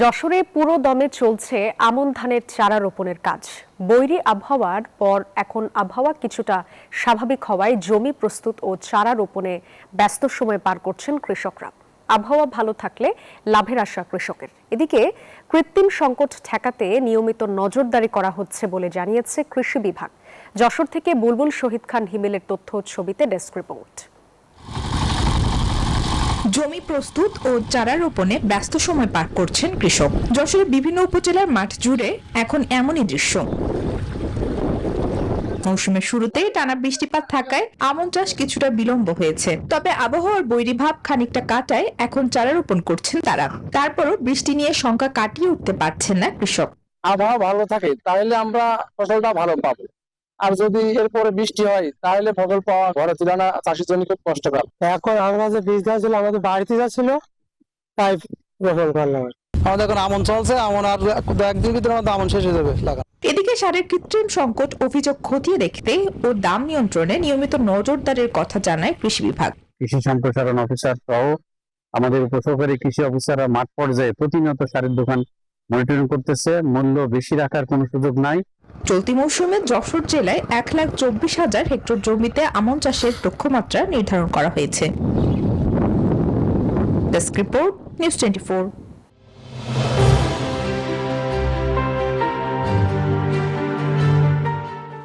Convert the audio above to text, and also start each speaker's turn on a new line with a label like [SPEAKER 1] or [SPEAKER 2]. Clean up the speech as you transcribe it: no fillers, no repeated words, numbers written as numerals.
[SPEAKER 1] যশোরে পুরো দমে চলছে আমন ধানের চারা রোপণের কাজ। বৈরী আবহাওয়ার পর এখন আবহাওয়া কিছুটা স্বাভাবিক হওয়ায় জমি প্রস্তুত ও চারা রোপণে ব্যস্ত সময় পার করছেন কৃষকরা। আবহাওয়া ভালো থাকলে লাভের আশা কৃষকের। এদিকে কৃত্রিম সংকট ঠেকাতে নিয়মিত নজরদারি করা হচ্ছে বলে জানিয়েছে কৃষি বিভাগ। যশোর থেকে বুলবুল শহীদ খান হিমেলের তথ্য ছবিতে ডেস্ক রিপোর্ট।
[SPEAKER 2] জমি প্রস্তুত ও চারা রোপণে ব্যস্ত সময় পার করছেন কৃষক। যশোরের বিভিন্ন উপজেলার মাঠ জুড়ে এখন এমনই দৃশ্য। মৌসুমের শুরুতেই টানা বৃষ্টিপাত থাকায় আমন চাষ কিছুটা বিলম্ব হয়েছে, তবে আবহাওয়ার বৈরী ভাব খানিকটা কাটায় এখন চারা রোপণ করছেন তারা। তারপরও বৃষ্টি নিয়ে শঙ্কা কাটিয়ে উঠতে পারছেন না কৃষক।
[SPEAKER 3] আবহাওয়া ভালো থাকে তাহলে আমরা ফসলটা ভালো পাবো, আর যদি এরপরে বৃষ্টি হয় তাহলে ফসল পাওয়া ঘরে তুলে আনা চাষির জন্য খুব কষ্টকর। এখন আমরা যে বীজ ছিল আমাদের বাড়িতে যাচ্ছিল, তাই রোপণ করলাম। আমাদের এখন আমন চলছে, আমন আর এক দুই দিনের মধ্যে আমন শেষ হয়ে যাবে লাগা।
[SPEAKER 2] এদিকে সারের কৃত্রিম সংকট অভিযোগ খতিয়ে দেখতে ও দাম নিয়ন্ত্রণে নিয়মিত নজরদারির কথা জানায় কৃষি বিভাগ।
[SPEAKER 4] কৃষি সম্প্রসারণ অফিসার সহ আমাদের উপসহকারী কৃষি অফিসাররা মাঠ পর্যায়ে প্রতিনিয়ত সারের দোকান মনিটরিং করতেছে। মূল্য বেশি রাখার কোনো সুযোগ নাই।
[SPEAKER 2] চলতি মৌসুমে যশোর জেলায় 1,24,000 হেক্টর জমিতে আমন চাষের লক্ষ্যমাত্রা নির্ধারণ করা হয়েছে। Desk report, news 24।